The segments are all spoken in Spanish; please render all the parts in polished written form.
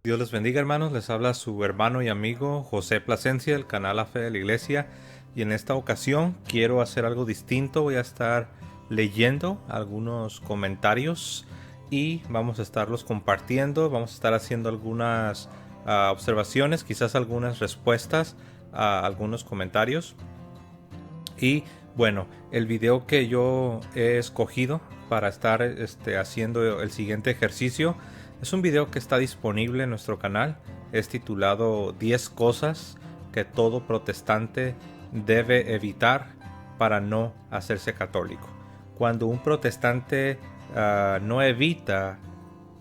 Dios les bendiga, hermanos. Les habla su hermano y amigo José Plasencia del canal La Fe de la Iglesia. Y en esta ocasión quiero hacer algo distinto. Voy a estar leyendo algunos comentarios y vamos a estarlos compartiendo. Vamos a estar haciendo algunas observaciones, quizás algunas respuestas a algunos comentarios. Y bueno, el video que yo he escogido para estar haciendo el siguiente ejercicio es un video que está disponible en nuestro canal. Es titulado 10 cosas que todo protestante debe evitar para no hacerse católico. Cuando un protestante no evita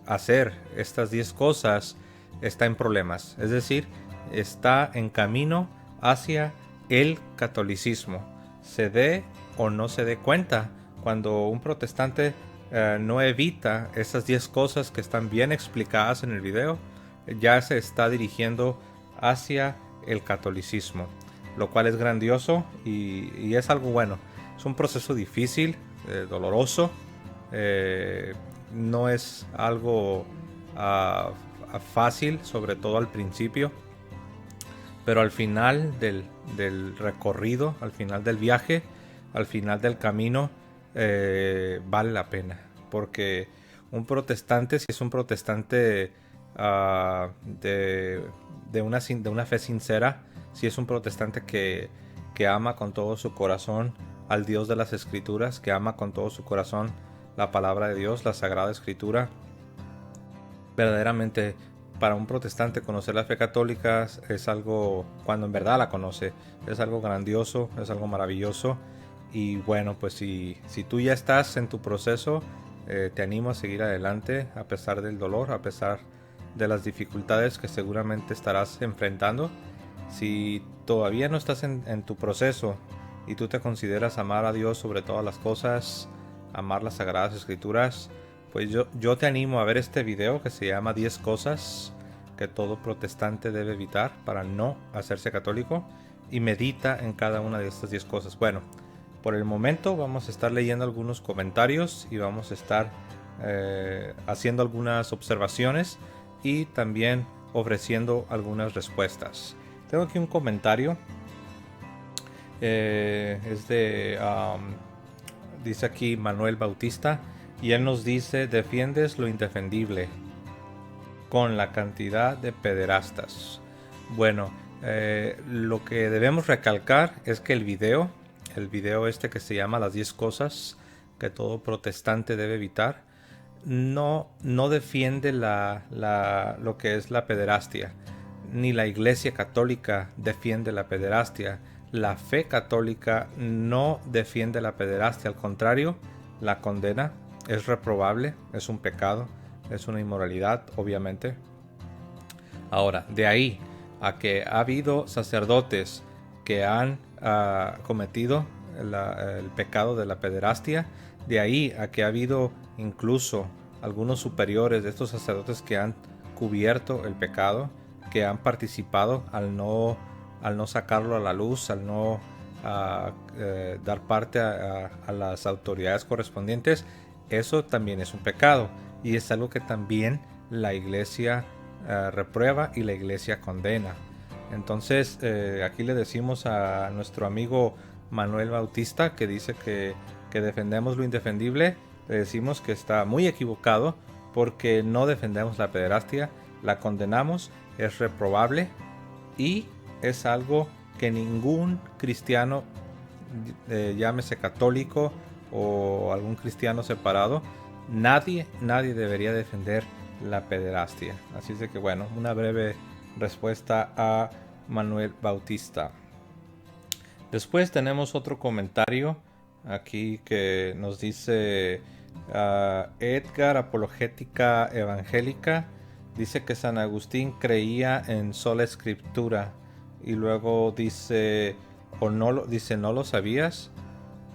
hacer estas 10 cosas, está en problemas. Es decir, está en camino hacia el catolicismo. Se dé o no se dé cuenta, cuando un protestante no evita esas 10 cosas que están bien explicadas en el video, ya se está dirigiendo hacia el catolicismo, lo cual es grandioso y es algo bueno. Es un proceso difícil, doloroso, no es algo fácil, sobre todo al principio, pero al final del recorrido, al final del viaje, al final del camino, vale la pena. Porque un protestante, si es un protestante de una fe sincera, si es un protestante que ama con todo su corazón al Dios de las Escrituras, que ama con todo su corazón la palabra de Dios, la Sagrada Escritura, verdaderamente para un protestante conocer la fe católica es algo, cuando en verdad la conoce, es algo grandioso, es algo maravilloso. Y bueno, pues si tú ya estás en tu proceso, te animo a seguir adelante a pesar del dolor, a pesar de las dificultades que seguramente estarás enfrentando. Si todavía no estás en tu proceso y tú te consideras amar a Dios sobre todas las cosas, amar las Sagradas Escrituras, pues yo te animo a ver este video que se llama 10 cosas que todo protestante debe evitar para no hacerse católico, y medita en cada una de estas 10 cosas. Bueno, por el momento vamos a estar leyendo algunos comentarios y vamos a estar haciendo algunas observaciones y también ofreciendo algunas respuestas. Tengo aquí un comentario. Dice aquí Manuel Bautista, y él nos dice: defiendes lo indefendible con la cantidad de pederastas. Bueno, lo que debemos recalcar es que el video que se llama las 10 cosas que todo protestante debe evitar, no defiende lo que es la pederastia. Ni la Iglesia Católica defiende la pederastia. La fe católica no defiende la pederastia, al contrario, la condena. Es reprobable, es un pecado, es una inmoralidad, obviamente. Ahora, de ahí a que ha habido sacerdotes que han cometido el pecado de la pederastia, de ahí a que ha habido incluso algunos superiores de estos sacerdotes que han cubierto el pecado, que han participado al no sacarlo a la luz, al no dar parte a las autoridades correspondientes. Eso también es un pecado y es algo que también la Iglesia reprueba y la Iglesia condena. Entonces aquí le decimos a nuestro amigo Manuel Bautista, que dice que defendemos lo indefendible, le decimos que está muy equivocado, porque no defendemos la pederastia, la condenamos, es reprobable y es algo que ningún cristiano, llámese católico o algún cristiano separado, nadie debería defender la pederastia. Así es de que bueno, una breve respuesta a Manuel Bautista. Después tenemos otro comentario aquí que nos dice Edgar, Apologética Evangélica. Dice que San Agustín creía en sola escritura, y luego dice, ¿no lo sabías?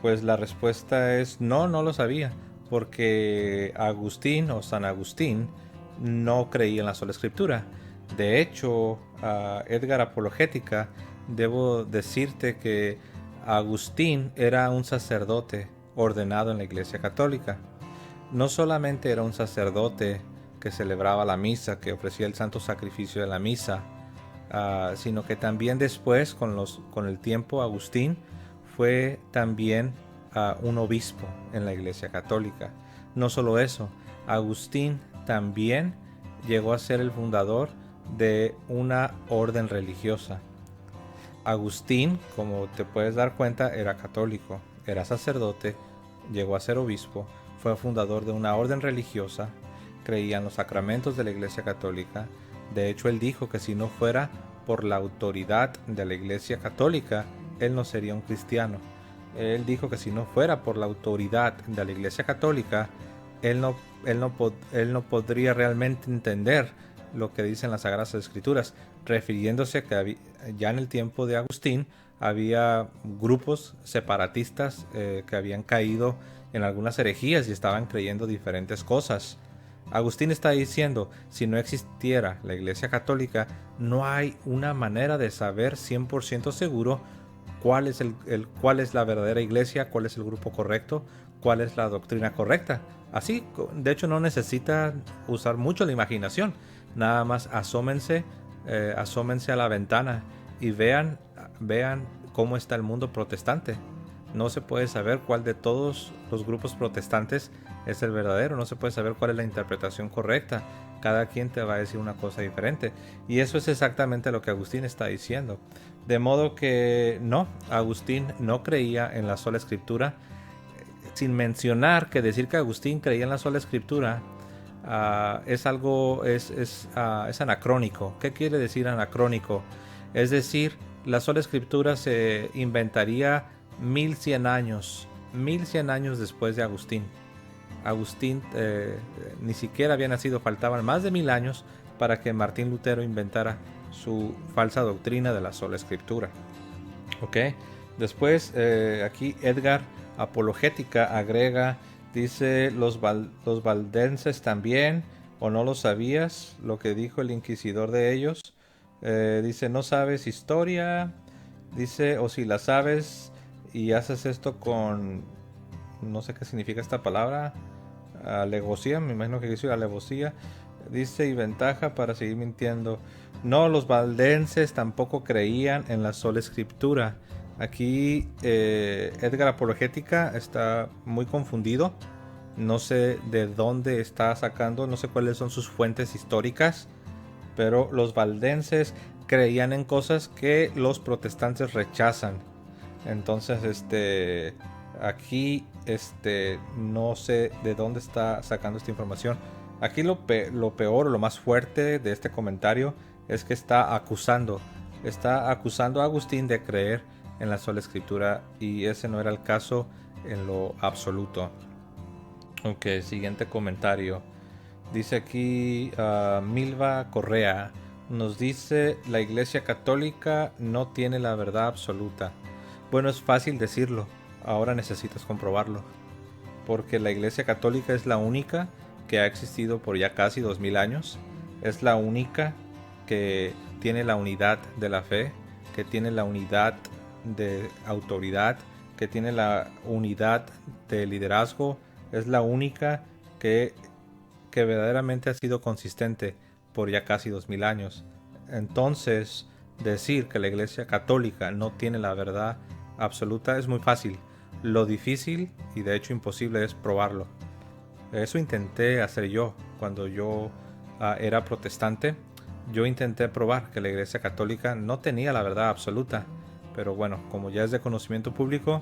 Pues la respuesta es no lo sabía, porque Agustín o San Agustín no creía en la sola escritura. De hecho, Edgar, Apologética, debo decirte que Agustín era un sacerdote ordenado en la Iglesia Católica. No solamente era un sacerdote que celebraba la misa, que ofrecía el santo sacrificio de la misa, sino que también después, con el tiempo, Agustín fue también un obispo en la Iglesia Católica. No solo eso, Agustín también llegó a ser el fundador de una orden religiosa. Agustín, como te puedes dar cuenta, era católico, era sacerdote, llegó a ser obispo, fue fundador de una orden religiosa, creía en los sacramentos de la Iglesia Católica. De hecho, él dijo que si no fuera por la autoridad de la Iglesia Católica, él no sería un cristiano. Él dijo que si no fuera por la autoridad de la Iglesia Católica, él no podría realmente entender lo que dicen las Sagradas Escrituras, refiriéndose a que ya en el tiempo de Agustín había grupos separatistas que habían caído en algunas herejías y estaban creyendo diferentes cosas. Agustín está diciendo, si no existiera la Iglesia Católica, no hay una manera de saber 100% seguro cuál es la verdadera iglesia, cuál es el grupo correcto, cuál es la doctrina correcta. Así, de hecho, no necesita usar mucho la imaginación. Nada más asómense a la ventana y vean cómo está el mundo protestante. No se puede saber cuál de todos los grupos protestantes es el verdadero, no se puede saber cuál es la interpretación correcta. Cada quien te va a decir una cosa diferente. Y eso es exactamente lo que Agustín está diciendo. De modo que no, Agustín no creía en la sola escritura, sin mencionar que decir que Agustín creía en la sola escritura es anacrónico. ¿Qué quiere decir anacrónico? Es decir, la sola escritura se inventaría 1100 años después de Agustín. Agustín ni siquiera había nacido, faltaban más de 1000 años para que Martín Lutero inventara su falsa doctrina de la sola escritura. Ok, después aquí Edgar Apologética agrega, dice, los valdenses también, o no lo sabías, lo que dijo el inquisidor de ellos. Dice, no sabes historia, dice, o si la sabes y haces esto con, no sé qué significa esta palabra, alevosía, me imagino que quiere alevosía, dice, y ventaja para seguir mintiendo. No, los valdenses tampoco creían en la sola escritura. Aquí Edgar Apologética está muy confundido. No sé de dónde está sacando, no sé cuáles son sus fuentes históricas, pero los valdenses creían en cosas que los protestantes rechazan. Entonces, aquí no sé de dónde está sacando esta información. Aquí lo peor o lo más fuerte de este comentario es que está acusando a Agustín de creer en la sola escritura, y ese no era el caso en lo absoluto. Ok, siguiente comentario. Dice aquí Milva Correa, nos dice, la Iglesia Católica no tiene la verdad absoluta. Bueno, es fácil decirlo, ahora necesitas comprobarlo, porque la Iglesia Católica es la única que ha existido por ya casi 2000 años, es la única que tiene la unidad de la fe, que tiene la unidad de autoridad, que tiene la unidad de liderazgo, es la única que verdaderamente ha sido consistente por ya casi 2000 años. Entonces, decir que la Iglesia Católica no tiene la verdad absoluta es muy fácil. Lo difícil, y de hecho imposible, es probarlo. Eso intenté hacer yo cuando yo era protestante. Yo intenté probar que la Iglesia Católica no tenía la verdad absoluta, pero bueno, como ya es de conocimiento público,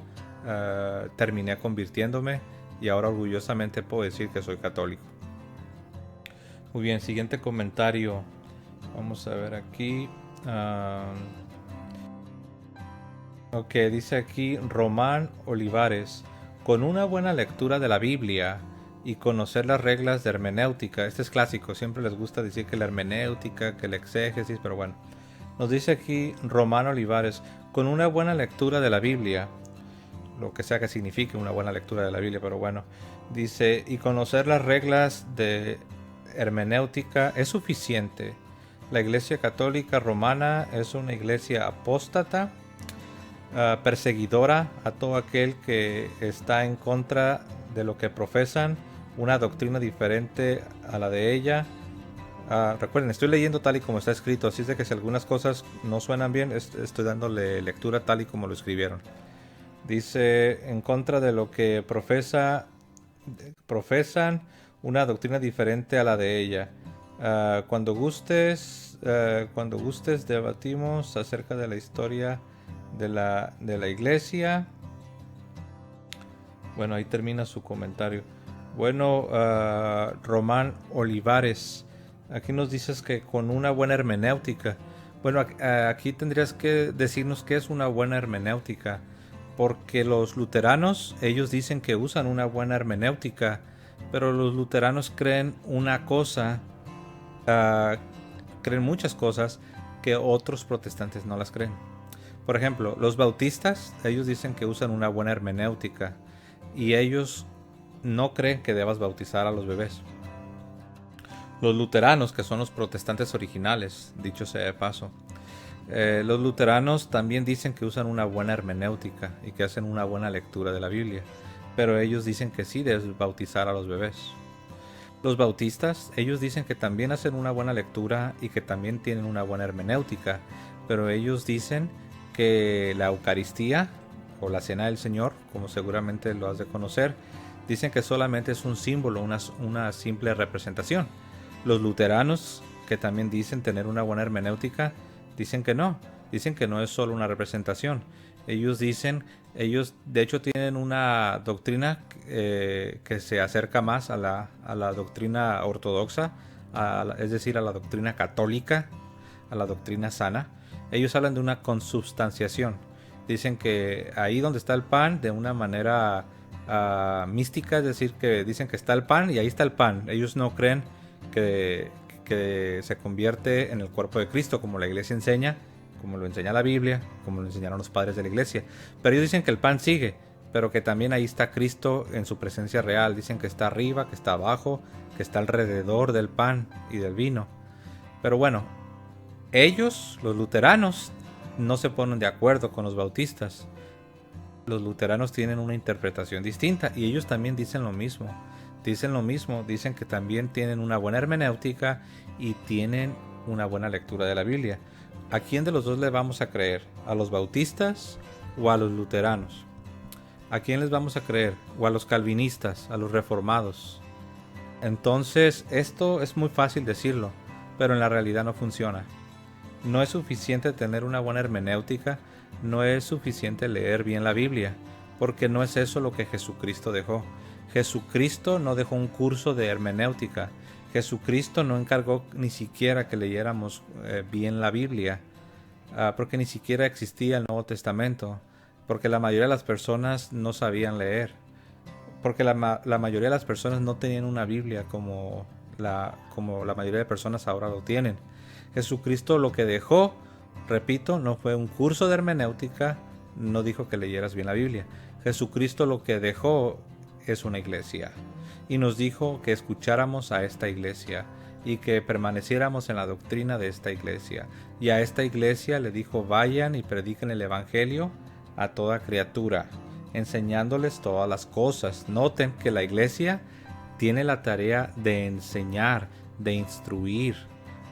terminé convirtiéndome y ahora orgullosamente puedo decir que soy católico. Muy bien, siguiente comentario. Vamos a ver aquí. Ok, dice aquí Román Olivares, con una buena lectura de la Biblia y conocer las reglas de hermenéutica. Este es clásico, siempre les gusta decir que la hermenéutica, que el exégesis, pero bueno. Nos dice aquí Román Olivares, con una buena lectura de la Biblia, lo que sea que signifique una buena lectura de la Biblia, pero bueno, dice, y conocer las reglas de hermenéutica es suficiente. La Iglesia Católica Romana es una iglesia apóstata, perseguidora a todo aquel que está en contra de lo que profesan una doctrina diferente a la de ella. Recuerden, estoy leyendo tal y como está escrito, así es de que si algunas cosas no suenan bien, estoy dándole lectura tal y como lo escribieron. Dice, en contra de lo que profesan una doctrina diferente a la de ella. Cuando gustes debatimos acerca de la historia de la iglesia. Bueno, ahí termina su comentario. Bueno, Román Olivares, aquí nos dices que con una buena hermenéutica. Bueno, aquí tendrías que decirnos qué es una buena hermenéutica, porque los luteranos, ellos dicen que usan una buena hermenéutica, pero los luteranos creen una cosa, uh, creen muchas cosas que otros protestantes no las creen. Por ejemplo, los bautistas, ellos dicen que usan una buena hermenéutica y ellos no creen que debas bautizar a los bebés. Los luteranos, que son los protestantes originales, dicho sea de paso, los luteranos también dicen que usan una buena hermenéutica y que hacen una buena lectura de la Biblia, pero ellos dicen que sí debes bautizar a los bebés. Los bautistas, ellos dicen que también hacen una buena lectura y que también tienen una buena hermenéutica, pero ellos dicen que la Eucaristía o la Cena del Señor, como seguramente lo has de conocer, dicen que solamente es un símbolo, una simple representación. Los luteranos, que también dicen tener una buena hermenéutica, dicen que no es solo una representación. Ellos de hecho tienen una doctrina que se acerca más a la doctrina ortodoxa, es decir, a la doctrina católica, a la doctrina sana. Ellos hablan de una consubstanciación. Dicen que ahí donde está el pan, de una manera mística, es decir, que dicen que está el pan y ahí está el pan. Ellos no creen que se convierte en el cuerpo de Cristo, como la iglesia enseña, como lo enseña la Biblia, como lo enseñaron los padres de la iglesia. Pero ellos dicen que el pan sigue, pero que también ahí está Cristo en su presencia real. Dicen que está arriba, que está abajo, que está alrededor del pan y del vino. Pero bueno, ellos, los luteranos, no se ponen de acuerdo con los bautistas. Los luteranos tienen una interpretación distinta y ellos también dicen lo mismo. Dicen que también tienen una buena hermenéutica y tienen una buena lectura de la Biblia. ¿A quién de los dos le vamos a creer? ¿A los bautistas o a los luteranos? ¿A quién les vamos a creer? ¿O a los calvinistas, a los reformados? Entonces, esto es muy fácil decirlo, pero en la realidad no funciona. No es suficiente tener una buena hermenéutica, no es suficiente leer bien la Biblia, porque no es eso lo que Jesucristo dejó. Jesucristo no dejó un curso de hermenéutica. Jesucristo no encargó ni siquiera que leyéramos bien la Biblia, porque ni siquiera existía el Nuevo Testamento, porque la mayoría de las personas no sabían leer, porque la mayoría de las personas no tenían una Biblia como la mayoría de personas ahora lo tienen. Jesucristo lo que dejó, repito, no fue un curso de hermenéutica, no dijo que leyeras bien la Biblia. Jesucristo lo que dejó es una iglesia y nos dijo que escucháramos a esta iglesia y que permaneciéramos en la doctrina de esta iglesia. Y a esta iglesia le dijo: vayan y prediquen el evangelio a toda criatura, enseñándoles todas las cosas. Noten que la iglesia tiene la tarea de enseñar, de instruir,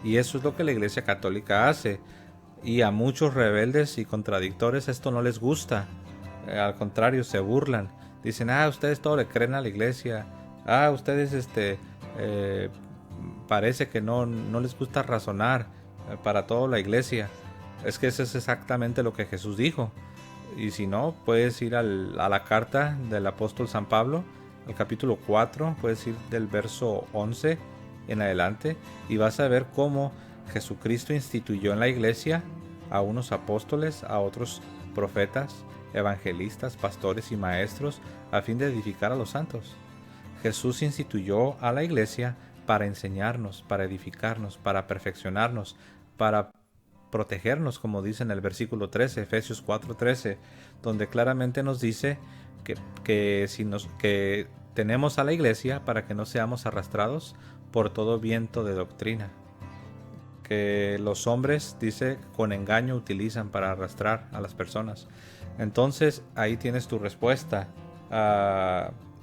y eso es lo que la iglesia católica hace. Y a muchos rebeldes y contradictores esto no les gusta, al contrario, se burlan. Dicen: ustedes todo le creen a la iglesia, ustedes parece que no les gusta razonar, para toda la iglesia. Es que eso es exactamente lo que Jesús dijo. Y si no, puedes ir a la carta del apóstol San Pablo, al capítulo 4, puedes ir del verso 11 en adelante, y vas a ver cómo Jesucristo instituyó en la iglesia a unos apóstoles, a otros profetas, evangelistas, pastores y maestros, a fin de edificar a los santos. Jesús instituyó a la iglesia para enseñarnos, para edificarnos, para perfeccionarnos, para protegernos, como dice en el versículo 13, Efesios 4:13, donde claramente nos dice que tenemos a la iglesia para que no seamos arrastrados por todo viento de doctrina que los hombres, dice, con engaño utilizan para arrastrar a las personas. Entonces ahí tienes tu respuesta.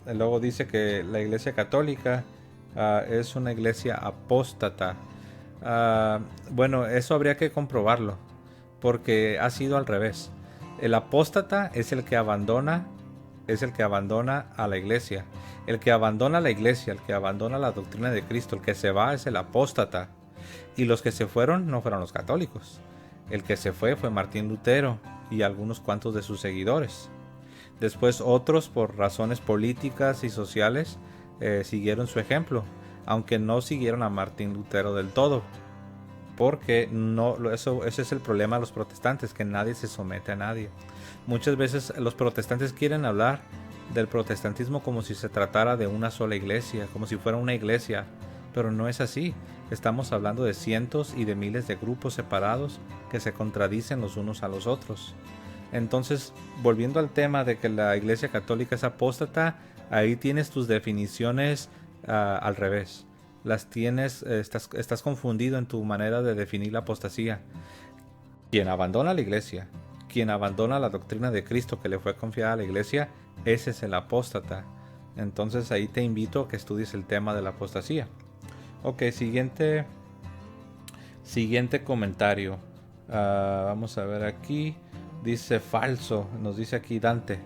luego dice que la Iglesia Católica es una iglesia apóstata. Bueno, eso habría que comprobarlo, porque ha sido al revés. El apóstata es el que abandona a la iglesia. El que abandona la iglesia, el que abandona la doctrina de Cristo, el que se va es el apóstata. Y los que se fueron no fueron los católicos. El que se fue Martín Lutero y algunos cuantos de sus seguidores. Después otros, por razones políticas y sociales, siguieron su ejemplo, aunque no siguieron a Martín Lutero del todo. Porque ese es el problema de los protestantes, que nadie se somete a nadie. Muchas veces los protestantes quieren hablar del protestantismo como si se tratara de una sola iglesia, como si fuera una iglesia, pero no es así. Estamos hablando de cientos y de miles de grupos separados que se contradicen los unos a los otros. Entonces, volviendo al tema de que la Iglesia Católica es apóstata, ahí tienes tus definiciones al revés. Las tienes, estás confundido en tu manera de definir la apostasía. Quien abandona la iglesia, quien abandona la doctrina de Cristo que le fue confiada a la iglesia, ese es el apóstata. Entonces ahí te invito a que estudies el tema de la apostasía. Ok, siguiente comentario. Vamos a ver aquí. Dice falso, nos dice aquí Dante.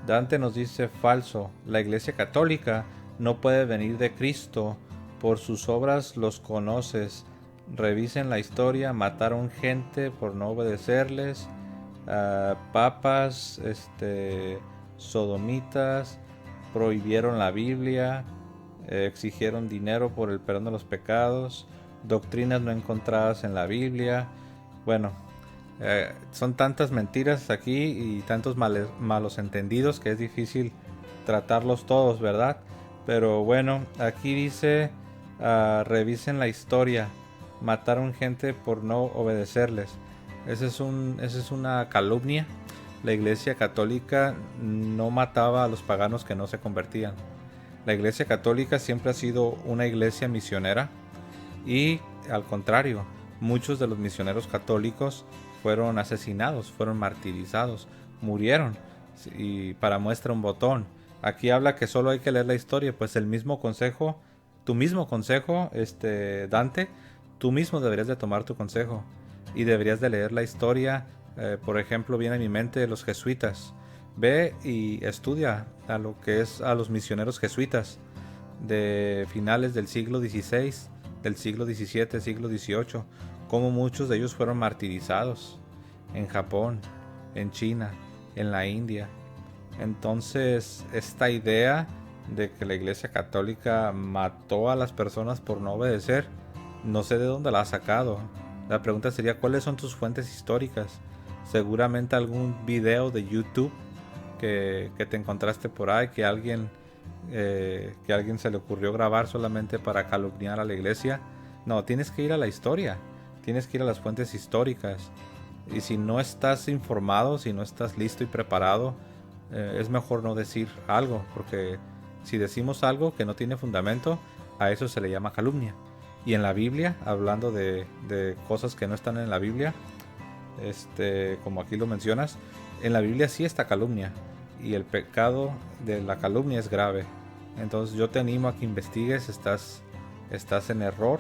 Dante nos dice falso. La iglesia católica no puede venir de Cristo. Por sus obras los conoces. Revisen la historia. Mataron gente por no obedecerles. Papas, sodomitas. Prohibieron la Biblia. Exigieron dinero por el perdón de los pecados. Doctrinas no encontradas en la Biblia. Bueno, son tantas mentiras aquí y tantos malos entendidos que es difícil tratarlos todos, ¿verdad? Pero bueno, aquí dice, revisen la historia, mataron gente por no obedecerles. Esa es una calumnia. La Iglesia Católica no mataba a los paganos que no se convertían. La Iglesia Católica siempre ha sido una iglesia misionera y al contrario, muchos de los misioneros católicos fueron asesinados, fueron martirizados, murieron. Y para muestra un botón, aquí habla que solo hay que leer la historia, pues el mismo consejo, tu mismo consejo, Dante, tú mismo deberías de tomar tu consejo y deberías de leer la historia. Por ejemplo, viene a mi mente los jesuitas. Ve y estudia a lo que es a los misioneros jesuitas de finales del siglo XVI, del siglo XVII, siglo XVIII, como muchos de ellos fueron martirizados en Japón, en China, en la India. Entonces, esta idea de que la Iglesia Católica mató a las personas por no obedecer, no sé de dónde la ha sacado. La pregunta sería, ¿cuáles son tus fuentes históricas? Seguramente algún video de YouTube que te encontraste por ahí, que alguien se le ocurrió grabar solamente para calumniar a la iglesia. No, tienes que ir a la historia, tienes que ir a las fuentes históricas. Y si no estás informado, si no estás listo y preparado, es mejor no decir algo, porque si decimos algo que no tiene fundamento, a eso se le llama calumnia. Y en la Biblia, hablando de cosas que no están en la Biblia, como aquí lo mencionas, en la Biblia sí está calumnia, y el pecado de la calumnia es grave. Entonces yo te animo a que investigues, estás en error.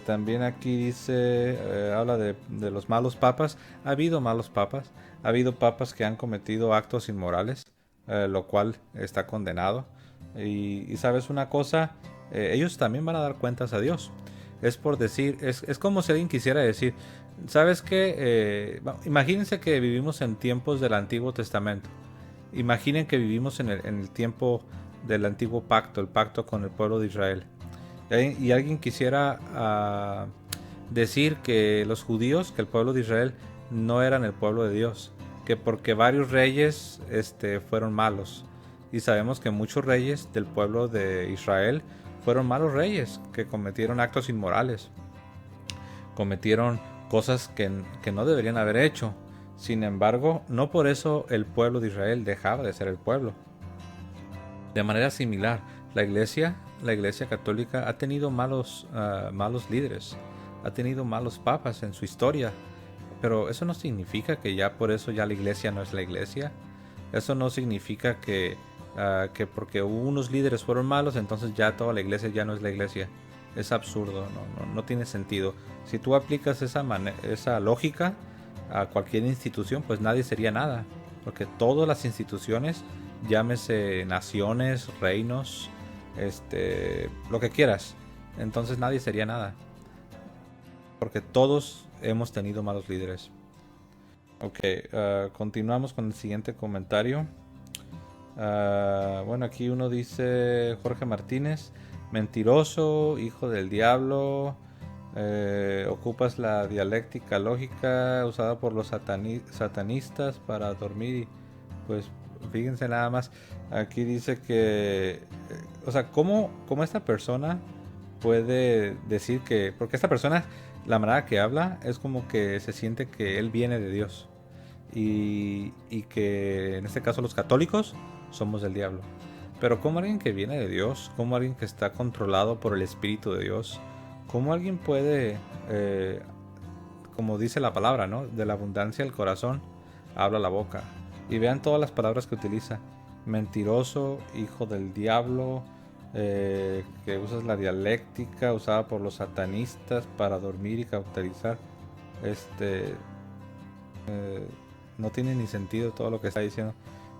También aquí dice, habla de los malos papas. Ha habido malos papas, ha habido papas que han cometido actos inmorales, lo cual está condenado. Y sabes una cosa, ellos también van a dar cuentas a Dios. Es por decir, es como si alguien quisiera decir, ¿sabes qué? Imagínense que vivimos en tiempos del Antiguo Testamento. Imaginen que vivimos en el tiempo del Antiguo Pacto, el pacto con el pueblo de Israel. Y alguien quisiera decir que los judíos, que el pueblo de Israel no eran el pueblo de Dios, que porque varios reyes fueron malos. Y sabemos que muchos reyes del pueblo de Israel fueron malos reyes, que cometieron actos inmorales, cometieron cosas que no deberían haber hecho. Sin embargo, no por eso el pueblo de Israel dejaba de ser el pueblo. De manera similar, la iglesia católica ha tenido malos líderes, ha tenido malos papas en su historia, pero eso no significa que ya por eso ya la iglesia no es la iglesia. Eso no significa que que porque unos líderes fueron malos, entonces ya toda la iglesia ya no es la iglesia. Es absurdo, no tiene sentido. Si tú aplicas esa lógica a cualquier institución, pues nadie sería nada. Porque todas las instituciones, llámese naciones, reinos, lo que quieras, entonces nadie sería nada. Porque todos hemos tenido malos líderes. Ok, continuamos con el siguiente comentario. Bueno, aquí uno dice Jorge Martínez, mentiroso, hijo del diablo, ocupas la dialéctica lógica usada por los satanistas para dormir. Y pues fíjense nada más, aquí dice que, o sea, ¿cómo esta persona puede decir que, porque esta persona, la manera que habla es como que se siente que él viene de Dios y que en este caso los católicos somos del diablo. Pero como alguien que viene de Dios, como alguien que está controlado por el Espíritu de Dios, como alguien puede, como dice la palabra, ¿no? De la abundancia del corazón habla la boca. Y vean todas las palabras que utiliza: mentiroso, hijo del diablo, que usas la dialéctica usada por los satanistas para dormir y cauterizar. No tiene ni sentido todo lo que está diciendo.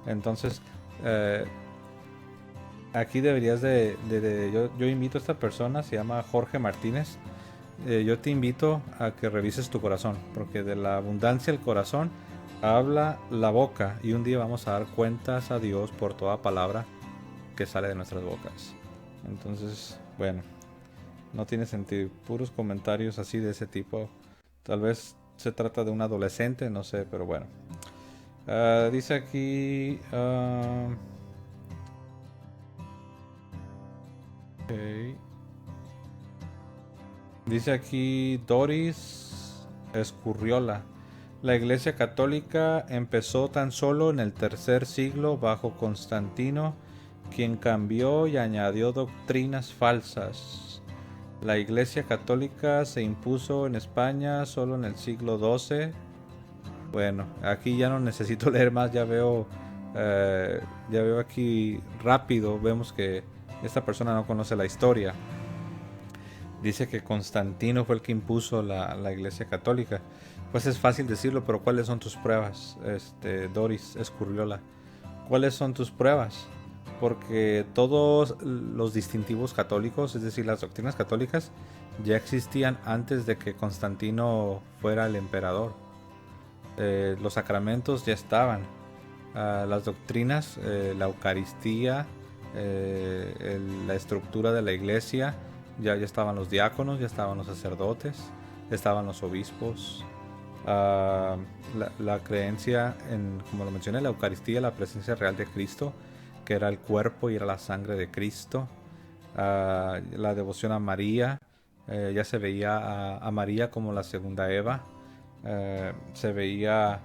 Entonces, aquí deberías yo invito a esta persona, se llama Jorge Martínez. Yo te invito a que revises tu corazón, porque de la abundancia del corazón habla la boca, y un día vamos a dar cuentas a Dios por toda palabra que sale de nuestras bocas. Entonces, bueno, no tiene sentido. Puros comentarios así de ese tipo. Tal vez se trata de un adolescente, no sé, pero bueno. Dice aquí... okay. Dice aquí Doris Escurriola. La Iglesia Católica empezó tan solo en el tercer siglo bajo Constantino, quien cambió y añadió doctrinas falsas. La Iglesia Católica se impuso en España solo en el siglo XII. Bueno, aquí ya no necesito leer más, ya veo aquí rápido, vemos que esta persona no conoce la historia. Dice que Constantino fue el que impuso la Iglesia Católica. Pues es fácil decirlo, pero ¿cuáles son tus pruebas, Doris Escurriola? ¿Cuáles son tus pruebas? Porque todos los distintivos católicos, es decir, las doctrinas católicas, ya existían antes de que Constantino fuera el emperador. Los sacramentos ya estaban. Las doctrinas, la Eucaristía, la estructura de la iglesia, ya estaban los diáconos, ya estaban los sacerdotes, estaban los obispos. La creencia en, como lo mencioné, la Eucaristía, la presencia real de Cristo, que era el cuerpo y era la sangre de Cristo. La devoción a María, ya se veía a María como la segunda Eva. Se veía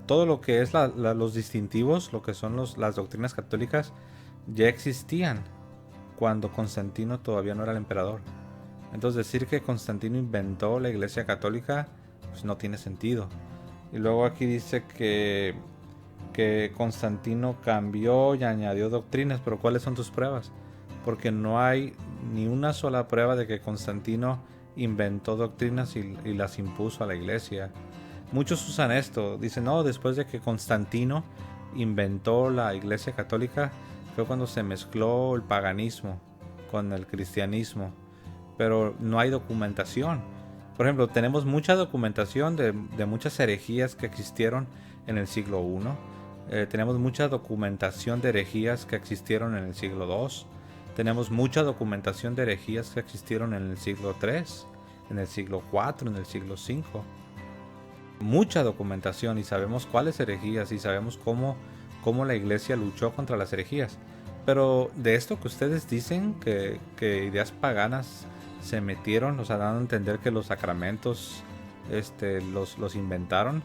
todo lo que es los distintivos, lo que son las doctrinas católicas, ya existían cuando Constantino todavía no era el emperador. Entonces decir que Constantino inventó la Iglesia Católica, pues no tiene sentido. Y luego aquí dice que Constantino cambió y añadió doctrinas, pero ¿cuáles son tus pruebas? Porque no hay ni una sola prueba de que Constantino inventó doctrinas y las impuso a la iglesia. Muchos usan esto, dicen, no, después de que Constantino inventó la Iglesia Católica fue cuando se mezcló el paganismo con el cristianismo, pero no hay documentación. Por ejemplo, tenemos mucha documentación de muchas herejías que existieron en el siglo I. Tenemos mucha documentación de herejías que existieron en el siglo II. Tenemos mucha documentación de herejías que existieron en el siglo III, en el siglo IV, en el siglo V. Mucha documentación, y sabemos cuáles herejías, y sabemos cómo la iglesia luchó contra las herejías. Pero de esto que ustedes dicen, que ideas paganas se metieron, o sea, dando a entender que los sacramentos los inventaron,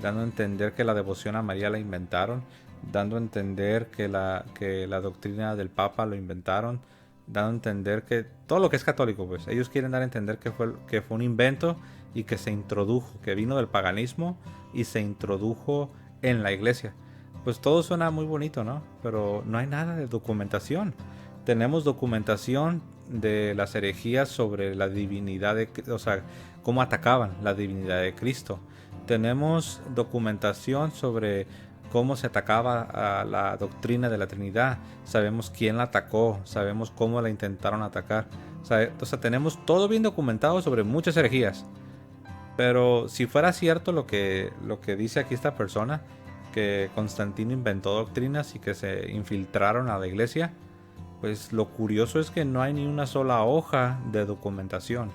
dando a entender que la devoción a María la inventaron, dando a entender que la doctrina del Papa lo inventaron, dando a entender que todo lo que es católico, pues ellos quieren dar a entender que fue un invento y que se introdujo, que vino del paganismo y se introdujo en la iglesia. pues todo suena muy bonito, ¿no? Pero no hay nada de documentación. Tenemos documentación de las herejías sobre la divinidad de, o sea, cómo atacaban la divinidad de Cristo. Tenemos documentación sobre cómo se atacaba a la doctrina de la Trinidad. Sabemos quién la atacó, sabemos cómo la intentaron atacar. O sea, tenemos todo bien documentado sobre muchas herejías. Pero si fuera cierto lo que dice aquí esta persona, que Constantino inventó doctrinas y que se infiltraron a la iglesia, pues lo curioso es que no hay ni una sola hoja de documentación.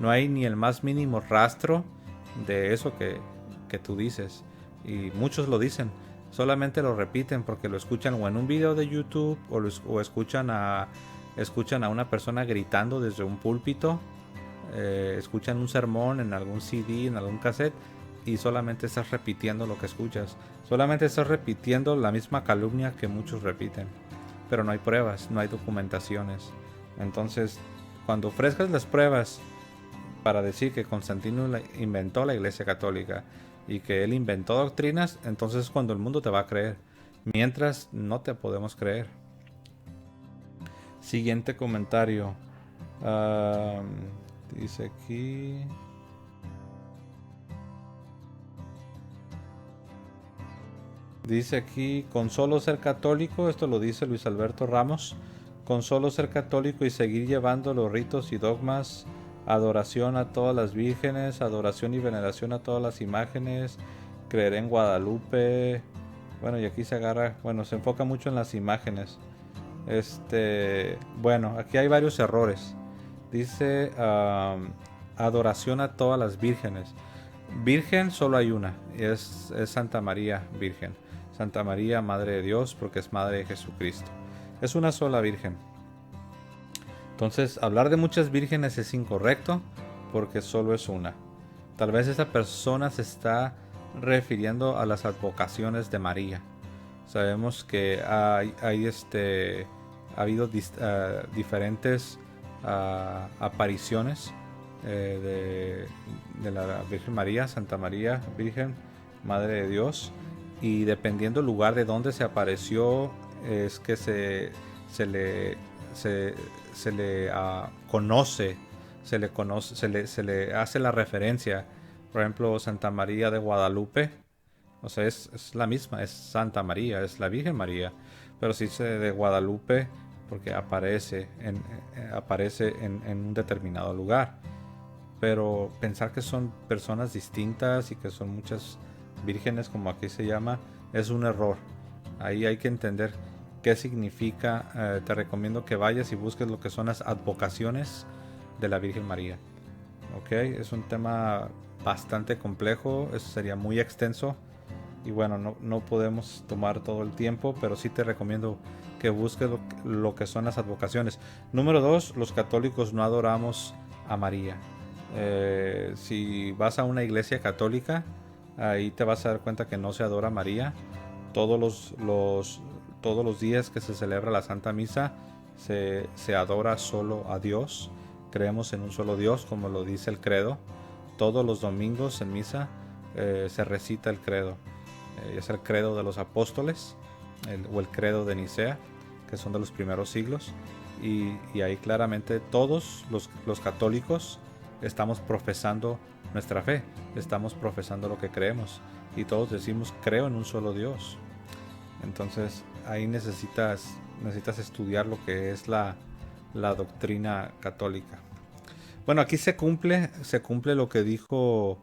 No hay ni el más mínimo rastro de eso que tú dices. Y muchos lo dicen. Solamente lo repiten porque lo escuchan o en un video de YouTube o escuchan a una persona gritando desde un púlpito. Escuchan un sermón en algún CD, en algún cassette, y solamente estás repitiendo lo que escuchas. Solamente estás repitiendo la misma calumnia que muchos repiten. Pero no hay pruebas, no hay documentaciones. Entonces, cuando ofrezcas las pruebas para decir que Constantino inventó la Iglesia Católica y que él inventó doctrinas, entonces es cuando el mundo te va a creer. Mientras, no te podemos creer. Siguiente comentario. Dice aquí... Dice aquí, con solo ser católico, esto lo dice Luis Alberto Ramos, con solo ser católico y seguir llevando los ritos y dogmas, adoración a todas las vírgenes, adoración y veneración a todas las imágenes, creer en Guadalupe, bueno, y aquí se agarra, bueno, se enfoca mucho en las imágenes. Bueno, aquí hay varios errores. Dice adoración a todas las vírgenes. Virgen solo hay una, y es Santa María Virgen. Santa María, Madre de Dios, porque es Madre de Jesucristo. Es una sola Virgen. Entonces, hablar de muchas vírgenes es incorrecto, porque solo es una. Tal vez esa persona se está refiriendo a las advocaciones de María. Sabemos que ha habido diferentes apariciones de la Virgen María, Santa María Virgen, Madre de Dios, y dependiendo del lugar de donde se apareció es que se le conoce, se le hace la referencia. Por ejemplo, Santa María de Guadalupe, o sea, es la misma, es Santa María, es la Virgen María, pero se dice de Guadalupe porque aparece en un determinado lugar. Pero pensar que son personas distintas y que son muchas vírgenes, como aquí se llama, es un error. Ahí hay que entender qué significa. Te recomiendo que vayas y busques lo que son las advocaciones de la Virgen María. Ok, es un tema bastante complejo, eso sería muy extenso. Y bueno, no podemos tomar todo el tiempo, pero sí te recomiendo que busques lo que son las advocaciones. Número 2, los católicos no adoramos a María. Si vas a una iglesia católica, ahí te vas a dar cuenta que no se adora a María. Todos los días que se celebra la Santa Misa se adora solo a Dios. Creemos en un solo Dios, como lo dice el credo. Todos los domingos en misa se recita el credo. Es el credo de los apóstoles o el credo de Nicea, que son de los primeros siglos. Y ahí claramente todos los católicos estamos profesando nuestra fe, estamos profesando lo que creemos, y todos decimos creo en un solo Dios. Entonces ahí necesitas estudiar lo que es la doctrina católica. Bueno, aquí se cumple lo que dijo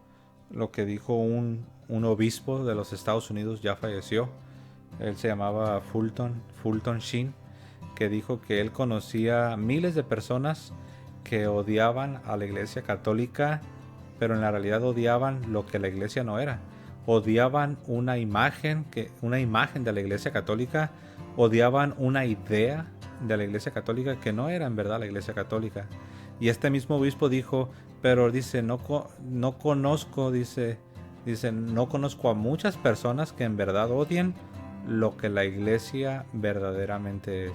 un obispo de los Estados Unidos, ya falleció. Él se llamaba Fulton Sheen, que dijo que él conocía miles de personas que odiaban a la Iglesia Católica, pero en la realidad odiaban lo que la Iglesia no era. Odiaban una imagen de la Iglesia Católica, odiaban una idea de la Iglesia Católica que no era en verdad la Iglesia Católica. Y este mismo obispo dijo, pero dice, no conozco a muchas personas que en verdad odien lo que la Iglesia verdaderamente es.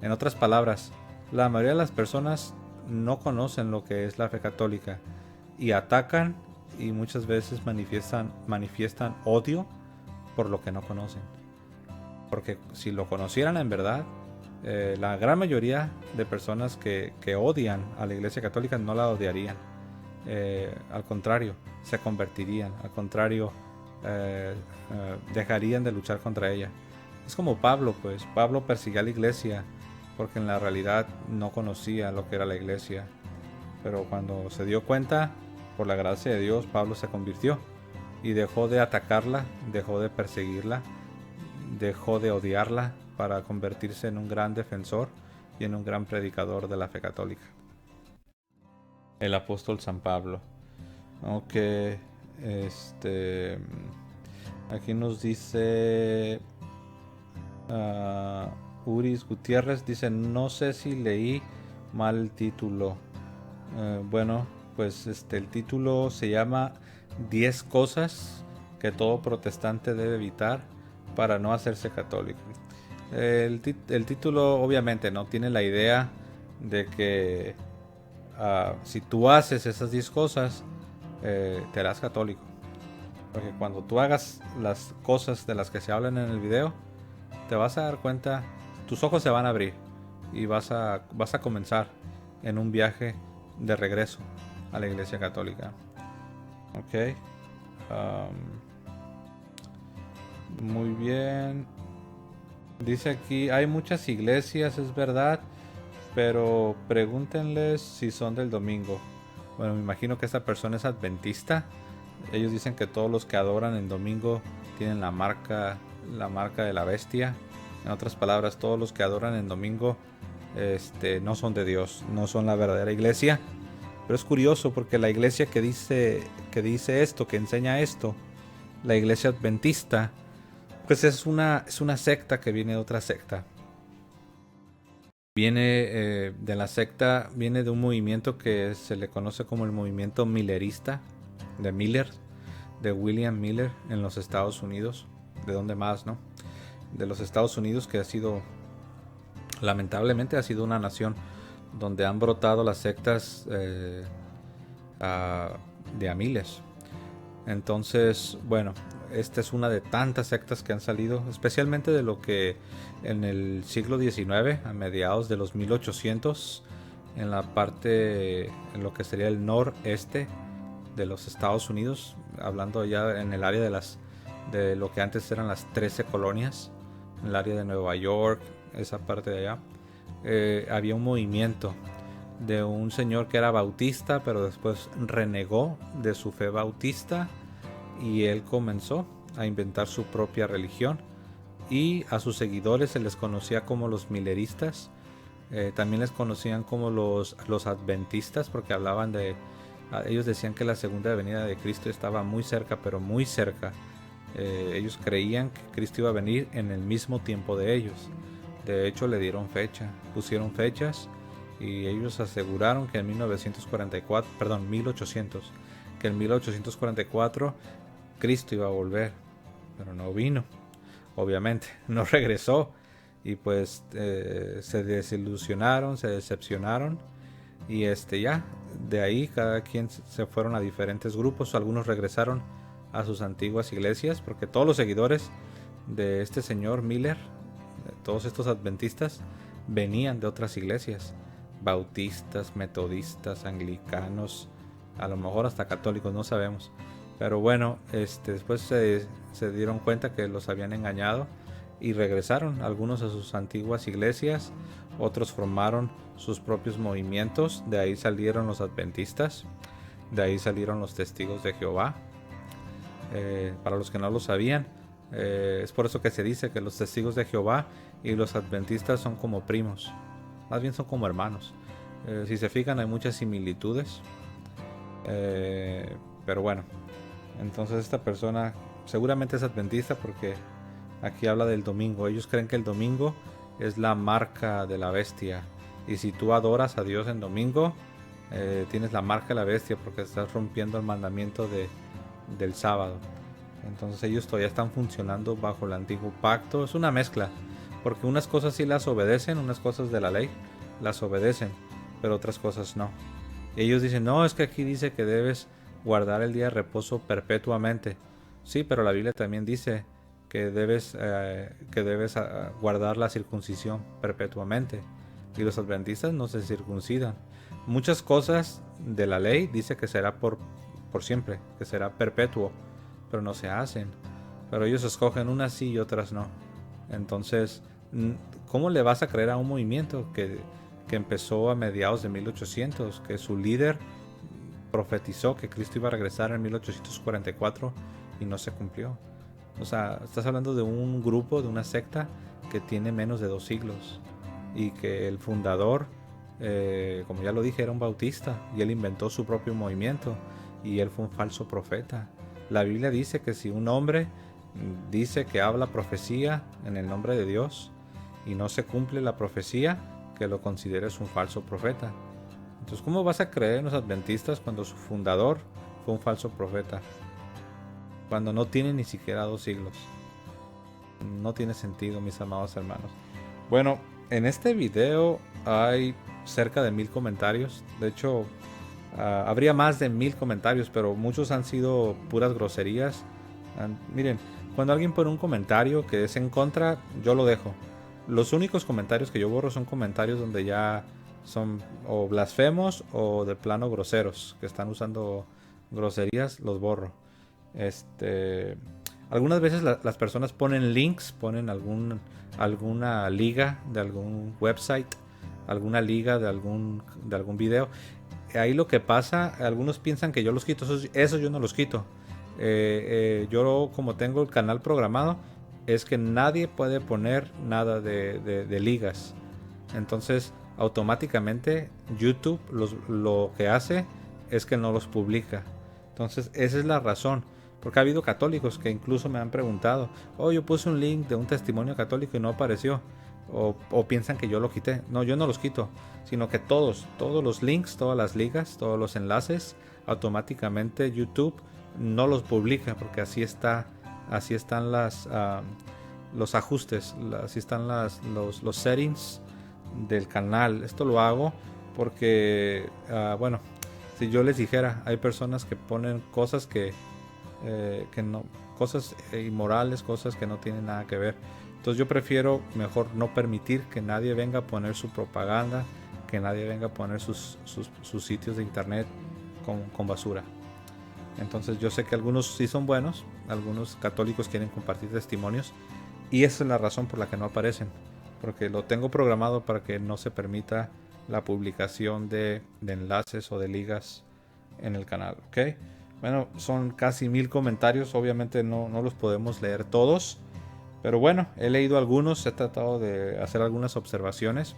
En otras palabras, la mayoría de las personas no conocen lo que es la fe católica y atacan, y muchas veces manifiestan odio por lo que no conocen. Porque si lo conocieran en verdad, la gran mayoría de personas que odian a la Iglesia Católica no la odiarían. Al contrario, se convertirían. Al contrario, dejarían de luchar contra ella. Es como Pablo, pues. Pablo persiguió a la iglesia porque en la realidad no conocía lo que era la iglesia. Pero cuando se dio cuenta, por la gracia de Dios, Pablo se convirtió y dejó de atacarla, dejó de perseguirla, dejó de odiarla para convertirse en un gran defensor y en un gran predicador de la fe católica. El apóstol San Pablo. Ok, aquí nos dice Uris Gutiérrez, dice, no sé si leí mal el título. Bueno, pues el título se llama 10 cosas que todo protestante debe evitar para no hacerse católico. El título obviamente no tiene la idea de que si tú haces esas 10 cosas, te harás católico. Porque cuando tú hagas las cosas de las que se hablan en el video, te vas a dar cuenta, tus ojos se van a abrir y vas a comenzar en un viaje de regreso a la Iglesia Católica. Ok. Muy bien. Dice aquí, hay muchas iglesias, es verdad, pero pregúntenles si son del domingo. Bueno, me imagino que esta persona es adventista. Ellos dicen que todos los que adoran el domingo tienen la marca de la bestia. En otras palabras, todos los que adoran el domingo no son de Dios, no son la verdadera iglesia. Pero es curioso porque la iglesia que dice esto, que enseña esto, la iglesia adventista, pues es una secta que viene de otra secta. Viene de la secta, viene de un movimiento que se le conoce como el movimiento millerista, de Miller, de William Miller en los Estados Unidos. ¿De dónde más, no? De los Estados Unidos, que ha sido, lamentablemente, ha sido una nación donde han brotado las sectas de a miles. Entonces, bueno, esta es una de tantas sectas que han salido, especialmente de lo que en el siglo XIX, a mediados de los 1800, en la parte, en lo que sería el noreste de los Estados Unidos, hablando ya en el área de lo que antes eran las 13 colonias, en el área de Nueva York, esa parte de allá, había un movimiento de un señor que era bautista, pero después renegó de su fe bautista y él comenzó a inventar su propia religión, y a sus seguidores se les conocía como los milleristas. También les conocían como los adventistas, porque hablaban de, ellos decían que la segunda venida de Cristo estaba muy cerca, pero muy cerca. Ellos creían que Cristo iba a venir en el mismo tiempo de ellos. De hecho, le dieron fecha, pusieron fechas, y ellos aseguraron que en 1800, que en 1844 Cristo iba a volver, pero no vino, obviamente, no regresó, y pues se desilusionaron, se decepcionaron, y ya, de ahí cada quien se fueron a diferentes grupos. Algunos regresaron a sus antiguas iglesias, porque todos los seguidores de este señor Miller, todos estos adventistas, venían de otras iglesias, bautistas, metodistas, anglicanos, a lo mejor hasta católicos, no sabemos. Pero bueno, después se dieron cuenta que los habían engañado y regresaron algunos a sus antiguas iglesias, otros formaron sus propios movimientos. De ahí salieron los adventistas, de ahí salieron los testigos de Jehová. Para los que no lo sabían, es por eso que se dice que los testigos de Jehová y los adventistas son como primos, más bien son como hermanos. Si se fijan, hay muchas similitudes, pero bueno, entonces esta persona seguramente es adventista, porque aquí habla del domingo. Ellos creen que el domingo es la marca de la bestia, y si tú adoras a Dios en domingo, tienes la marca de la bestia, porque estás rompiendo el mandamiento del sábado. Entonces ellos todavía están funcionando bajo el antiguo pacto. Es una mezcla, porque unas cosas sí las obedecen, unas cosas de la ley las obedecen, pero otras cosas no. Y ellos dicen, no, es que aquí dice que debes guardar el día de reposo perpetuamente. Sí, pero la Biblia también dice que debes guardar la circuncisión perpetuamente. Y los adventistas no se circuncidan. Muchas cosas de la ley dice que será por siempre, que será perpetuo, pero no se hacen. Pero ellos escogen unas sí y otras no. Entonces, ¿cómo le vas a creer a un movimiento que empezó a mediados de 1800, que su líder profetizó que Cristo iba a regresar en 1844 y no se cumplió? O sea, estás hablando de un grupo, de una secta que tiene menos de 2 siglos y que el fundador, como ya lo dije, era un bautista y él inventó su propio movimiento y él fue un falso profeta. La Biblia dice que si un hombre dice que habla profecía en el nombre de Dios y no se cumple la profecía, que lo consideres un falso profeta. Entonces, ¿cómo vas a creer en los adventistas cuando su fundador fue un falso profeta? Cuando no tiene ni siquiera 2 siglos. No tiene sentido, mis amados hermanos. Bueno, en este video hay cerca de 1000 comentarios. De hecho, habría más de 1000 comentarios, pero muchos han sido puras groserías. Miren, cuando alguien pone un comentario que es en contra, yo lo dejo. Los únicos comentarios que yo borro son comentarios donde ya son o blasfemos o de plano groseros, que están usando groserías, los borro. Algunas veces las personas ponen links, ponen alguna liga de algún website, alguna liga de algún video. Ahí lo que pasa, algunos piensan que yo los quito, eso yo no los quito. Yo, como tengo el canal programado, es que nadie puede poner nada de ligas. Entonces automáticamente YouTube lo que hace es que no los publica. Entonces esa es la razón. Porque ha habido católicos que incluso me han preguntado, yo puse un link de un testimonio católico y no apareció. O piensan que yo lo quité. No, yo no los quito, sino que todos los links, todas las ligas, todos los enlaces, automáticamente YouTube no los publica, porque así están los ajustes, así están los settings del canal. Esto lo hago porque, bueno, si yo les dijera, hay personas que ponen cosas que no, cosas inmorales, cosas que no tienen nada que ver. Entonces yo prefiero mejor no permitir que nadie venga a poner su propaganda, que nadie venga a poner sus sitios de internet con basura. Entonces yo sé que algunos sí son buenos, algunos católicos quieren compartir testimonios, y esa es la razón por la que no aparecen, porque lo tengo programado para que no se permita la publicación de enlaces o de ligas en el canal, ¿ok? Bueno, son casi 1000 comentarios, obviamente no los podemos leer todos, pero bueno, he leído algunos, he tratado de hacer algunas observaciones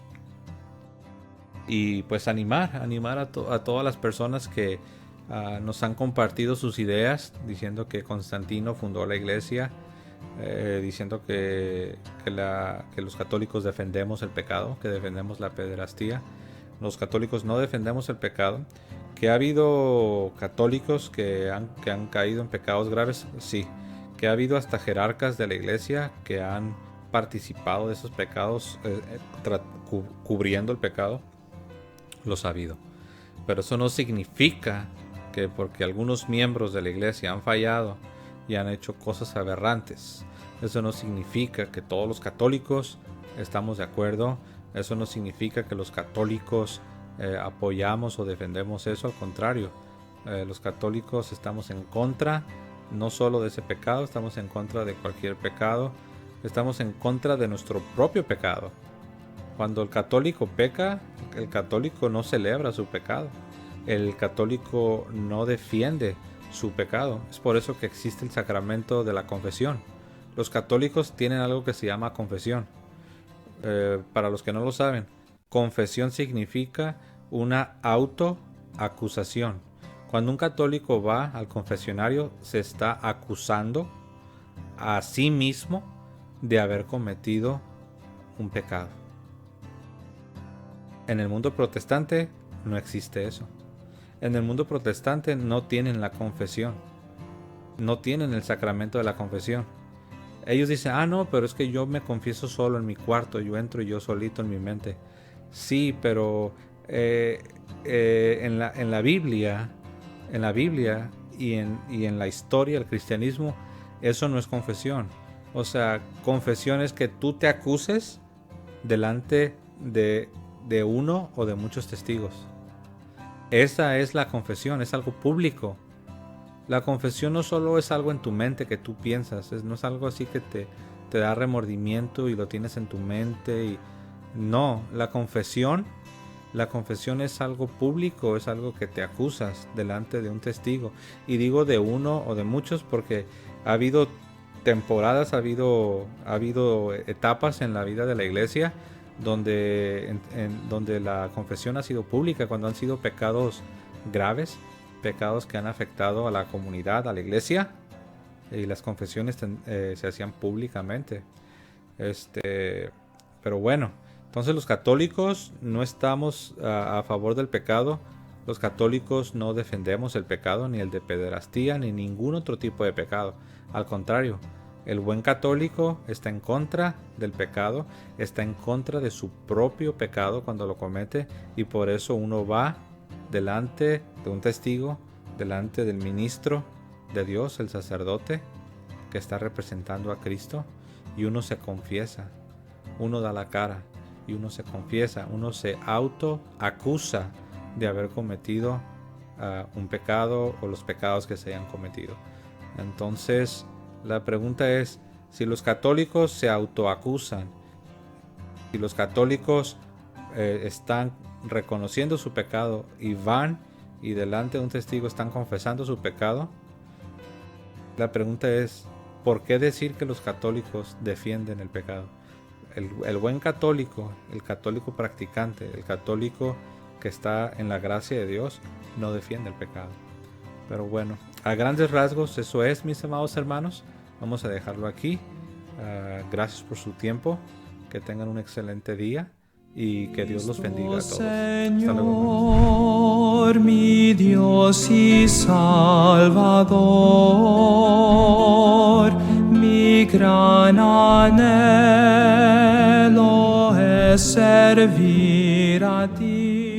y pues animar a todas las personas que nos han compartido sus ideas, diciendo que Constantino fundó la iglesia, diciendo que los católicos defendemos el pecado, que defendemos la pederastía. Los católicos no defendemos el pecado. Que ha habido católicos que han caído en pecados graves, sí. Que ha habido hasta jerarcas de la iglesia que han participado de esos pecados, cubriendo el pecado, los ha habido. Pero eso no significa que porque algunos miembros de la iglesia han fallado y han hecho cosas aberrantes, eso no significa que todos los católicos estamos de acuerdo. Eso no significa que los católicos apoyamos o defendemos eso. Al contrario, los católicos estamos en contra no solo de ese pecado, estamos en contra de cualquier pecado, estamos en contra de nuestro propio pecado. Cuando el católico peca, el católico no celebra su pecado, el católico no defiende su pecado. Es por eso que existe el sacramento de la confesión. Los católicos tienen algo que se llama confesión. Para los que no lo saben, confesión significa una autoacusación. Cuando un católico va al confesionario, se está acusando a sí mismo de haber cometido un pecado. En el mundo protestante no existe eso. En el mundo protestante no tienen la confesión, no tienen el sacramento de la confesión. Ellos dicen, no, pero es que yo me confieso solo en mi cuarto, yo entro y yo solito en mi mente. Sí, pero en la Biblia y en la historia del cristianismo, eso no es confesión. O sea, confesión es que tú te acuses delante de uno o de muchos testigos. Esa es la confesión, es algo público. La confesión no solo es algo en tu mente que tú piensas, no es algo así que te da remordimiento y lo tienes en tu mente. No, la confesión es algo público, es algo que te acusas delante de un testigo. Y digo de uno o de muchos porque ha habido temporadas, ha habido etapas en la vida de la iglesia donde la confesión ha sido pública, cuando han sido pecados graves, pecados que han afectado a la comunidad, a la iglesia, y las confesiones se hacían públicamente. Pero bueno, entonces los católicos no estamos a favor del pecado. Los católicos no defendemos el pecado, ni el de pederastía, ni ningún otro tipo de pecado. Al contrario, el buen católico está en contra del pecado, está en contra de su propio pecado cuando lo comete, y por eso uno va delante de un testigo, delante del ministro de Dios, el sacerdote, que está representando a Cristo, y uno se confiesa, uno da la cara, y uno se confiesa, uno se autoacusa de haber cometido un pecado o los pecados que se hayan cometido. Entonces, la pregunta es, si los católicos se autoacusan, si los católicos están reconociendo su pecado y van y delante de un testigo están confesando su pecado, la pregunta es, ¿por qué decir que los católicos defienden el pecado? El buen católico, el católico practicante, el católico que está en la gracia de Dios, no defiende el pecado. Pero bueno, a grandes rasgos eso es, mis amados hermanos. Vamos a dejarlo aquí. Gracias por su tiempo. Que tengan un excelente día y que Dios los bendiga a todos. Hasta luego, hermanos. Mi Dios y Salvador, mi gran anhelo es servir a ti.